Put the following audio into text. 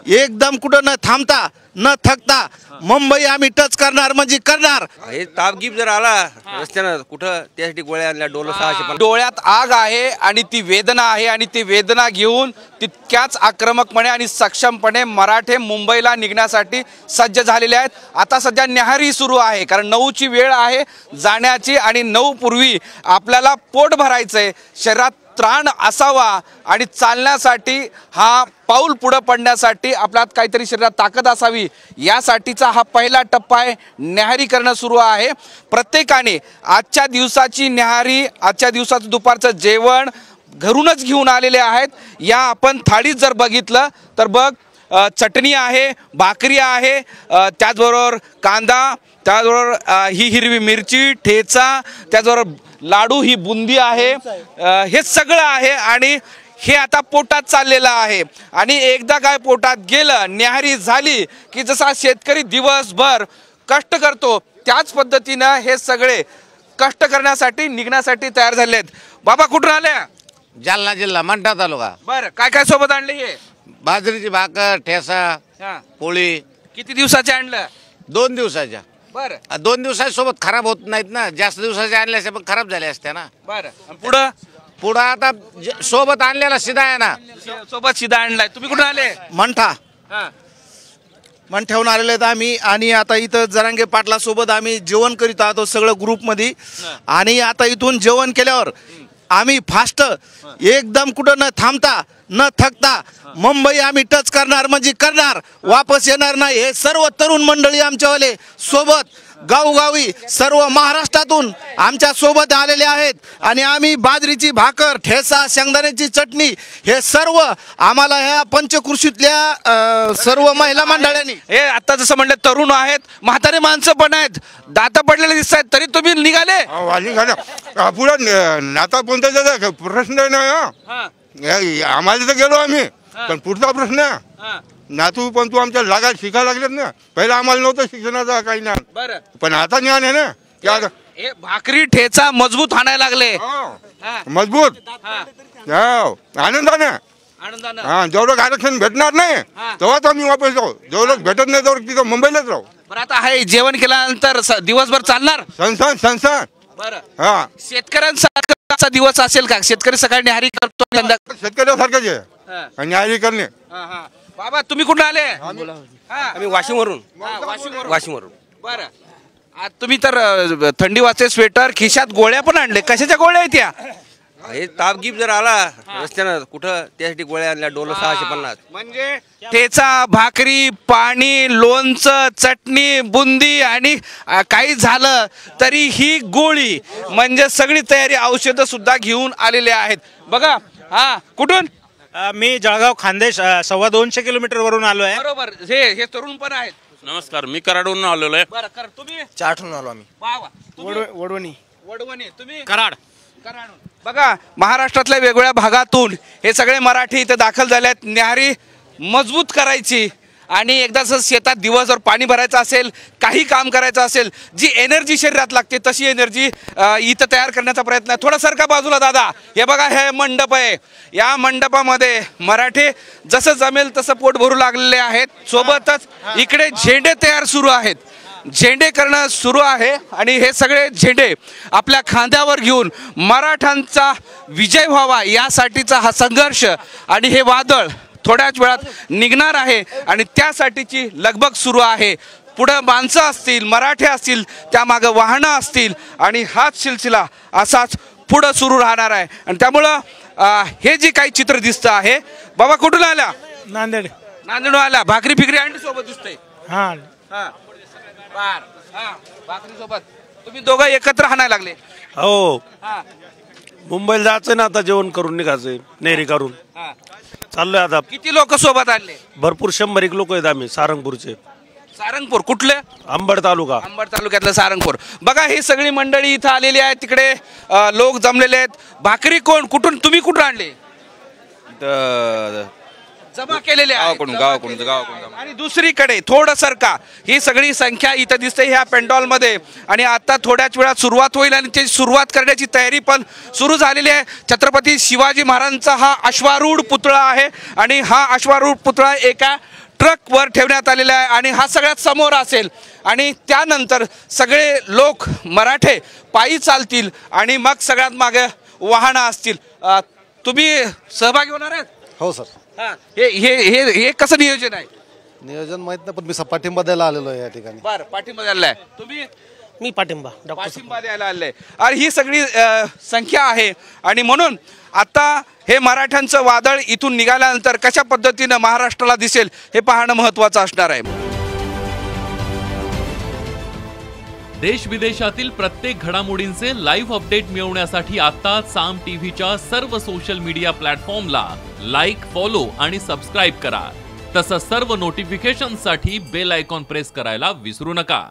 एकदम कुठं न थांबता न थकता मुंबई आम्ही टच करणार म्हणजे करणार। हे तापगीप जर आला रस्त्यानं कुठं त्यासाठी गोळ्या आणल्या डोलं 650। डोळ्यात आग आहे आणि ती वेदना आहे आणि ती वेदना घेऊन तितक्याच आक्रमकपणे आणि सक्षमपणे मराठे मुंबईला निघण्यासाठी सज्ज झालेले आहेत। आता सध्या न्याहारी सुरू आहे कारण 9ची वेळ आहे जाण्याची आणि 9 पूर्वी आपल्याला पोट भरायचंय, शरीरात त्राण असावा आणि चालण्यासाठी हा पाऊल पुढे पडण्यासाठी आपल्यात काहीतरी शरीरात ताकद असावी यासाठीचा हा पहिला टप्पा आहे। न्याहारी करणं सुरू आहे। प्रत्येकाने आजच्या दिवसाची न्याहारी, आजच्या दिवसाचं दुपारचं जेवण घरूनच घेऊन आलेले आहेत। या आपण थाळीत जर बघितलं तर बघ चटणी आहे, भाकरी आहे, त्याचबरोबर कांदा, त्याचबरोबर ही हिरवी मिरची, ठेचा, त्याचबरोबर लाडू, ही बुंदी आहे, हे सगळं आहे आणि हे आता पोटात चाललेलं आहे। आणि एकदा काय पोटात गेलं, न्याहारी झाली की जसा शेतकरी दिवसभर कष्ट करतो त्याच पद्धतीनं हे सगळे कष्ट करण्यासाठी निघण्यासाठी तयार झाले आहेत। बाबा कुठून आले? जालना जिल्हा मंठा तालुका। बरं, काय काय सोबत आणले? हे बाजरीची भाकर, ठेसा, पोळी। किती दिवसाचे आणलं? 2 दिवसाच्या। बरं, 2 दिवसासोबत खराब होत नाहीत ना, जास्त दिवसाच्या आणल्यास पण खराब झाल्या असत्या ना। बरं, पुढं पुढं आता सोबत आणलेला सीधा आहे ना, सोबत शिदा आणलाय। तुम्ही कुठून आले? मंठा मंठ्याहून आलेले आहेत आम्ही आणि आता इथं जरांगे पाटला सोबत आम्ही जेवण करीत आहोत सगळं ग्रुप मध्ये। आणि आता इथून जेवण केल्यावर आम्ही फास्ट एकदम कुठं न थांबता न थकता मुंबई आम्ही टच करणार म्हणजे करणार, वापस येणार नाही। हे सर्व तरुण मंडळी आमच्यावाले सोबत गावोगावी सर्व महाराष्ट्रातून आमच्या सोबत आलेले आहेत आणि आम्ही बाजरीची भाकर, ठेसा, शेंगदाण्याची चटणी हे सर्व आम्हाला ह्या पंचकृषीतल्या सर्व महिला मंडळांनी, हे आता जसं म्हणलं तरुण आहेत, म्हातारे माणसं पण आहेत, दाता पडलेले दिसत आहेत, तरी तुम्ही निघाले? पुढे नाता कोणता प्रश्न नाही, आम्हाला तर गेलो आम्ही, पण पुढचा प्रश्न नातू पण तू आमच्या लागायला शिकायला लागलेत ना। पहिला आम्हाला नव्हतं शिक्षणाचा काही ज्ञान, पण आता ज्ञान आहे ना। हे भाकरी ठेचा मजबूत आणायला लागले, मजबूत आनंदाने। हा, जेवढं आरक्षण भेटणार नाही तेव्हाच आम्ही वापस जाऊ, जेवढं भेटत नाही तेवढं तिथं मुंबईलाच राहू। बरं, आता हे जेवण केल्यानंतर दिवसभर चालणार संसार। बरं, हा, शेतकऱ्यांचा दिवस असेल का? शेतकरी सकाळी न्याहारी करतो, शेतकऱ्यासारखंच आहे न्याहारी करणे। बाबा तुम्ही कुठून आले? आम्ही वाशिमवरून। बरं, तुम्ही तर थंडी वाजते, स्वेटर, खिशात गोळ्या पण आणले, कशाच्या गोळ्या आहेत त्या? हे तापगीप जर आला रस्त्यानं कुठं त्यासाठी गोळ्या आणल्या डोलं 650। म्हणजे ठेचा, भाकरी, पाणी, लोणचं, चटणी, बुंदी आणि काही झालं तरी ही गोळी, म्हणजे सगळी तयारी, औषधं सुद्धा घेऊन आलेले आहेत बघा। कुठून? मी जळगाव खानदेश 250 किलोमीटर वरून आलो आहे। बरोबर, हे तरुण पण आहेत। नमस्कार, मी कराडवरून आलेलो आहे। बरं, तुम्ही? चाठून आलो आम्ही। वडवणी। तुम्ही? कराड। बघा, महाराष्ट्रातल्या वेगवेगळ्या भागातून हे सगळे मराठी इथे दाखल झाले आहेत न्याहारी मजबूत करायची आणि एकदा जर शेतात दिवसभर पाणी भरायचं असेल, काही काम करायचं असेल, जी एनर्जी शरीरात लागते तशी एनर्जी इथं तयार करण्याचा प्रयत्न आहे। थोडा सारखा बाजूला दादा, हे बघा हे मंडप आहे, या मंडपामध्ये मराठी जसं जमेल तसं पोट भरू लागलेले आहेत। सोबतच इकडे झेंडे तयार सुरू आहेत, झेंडे करणं सुरू आहे आणि हे सगळे झेंडे आपल्या खांद्यावर घेऊन मराठ्यांचा विजय व्हावा यासाठीचा हा संघर्ष आणि हे वादळ थोड्याच वेळात निघणार आहे आणि त्यासाठीची लगबग सुरू आहे। पुढे माणसं असतील, मराठे असतील, त्यामागं वाहनं असतील आणि हाच सिलसिला असाच पुढे सुरू राहणार आहे। आणि त्यामुळं हे जे काही चित्र दिसतं आहे, बाबा कुठून आला? नांदेड आला, भाकरी फिकरी आणि सोबत दिसतंय? भाकरी सोबत तुम्ही दोघं एकत्र हाणायला लागले? हो, मुंबईला जायचं ना, आता जेवण करून निघायचंय, नेहरी करून चाललोय आता। किती लोक सोबत आणले? भरपूर 100 लोक आहेत आम्ही सारंगपूरचे। सारंगपूर कुठले? अंबड तालुका। अंबड तालुक्यातलं सारंगपूर। बघा ही सगळी मंडळी इथं आलेली आहे, तिकडे लोक जमलेले आहेत। भाकरी कोण कुठून, तुम्ही कुठून आणले? जमा केलेले गावाकडून। आणि दुसरीकडे थोडं सरका, ही सगळी संख्या इथं दिसते ह्या पेंडॉल मध्ये आणि आता थोड्याच वेळात सुरुवात होईल आणि ते सुरुवात करण्याची तयारी पण सुरू झालेली आहे। छत्रपती शिवाजी महाराजांचा हा अश्वारूढ पुतळा आहे आणि हा अश्वारूढ पुतळा एका ट्रकवर ठेवण्यात आलेला आहे आणि हा सगळ्यात समोर असेल आणि त्यानंतर सगळे लोक मराठे पायी चालतील आणि मग सगळ्यात मागे वाहनं असतील. तुम्ही सहभागी होणार आहेत? हो सर. हा, हे कसं नियोजन आहे? नियोजन माहित नाही पण मी पाठिंबा द्यायला आलेलो आहे या ठिकाणी. बरं, पाठिंबा द्यायला आहे. तुम्ही? मी पाठिंबा पाठिंबा द्यायला आले आणि ही सगळी संख्या आहे आणि म्हणून आता हे मराठ्यांचं वादळ इथून निघाल्यानंतर कशा पद्धतीनं महाराष्ट्राला दिसेल हे पाहणं महत्त्वाचं असणार आहे. देश विदेशातील प्रत्येक घडामोडींचे लाईव्ह अपडेट मिळवण्यासाठी आता साम टीव्हीच्या सर्व सोशल मीडिया प्लॅटफॉर्मला लाईक, फॉलो आणि सबस्क्राईब करा. तसंच सर्व नोटिफिकेशनसाठी बेल आयकॉन प्रेस करायला विसरू नका.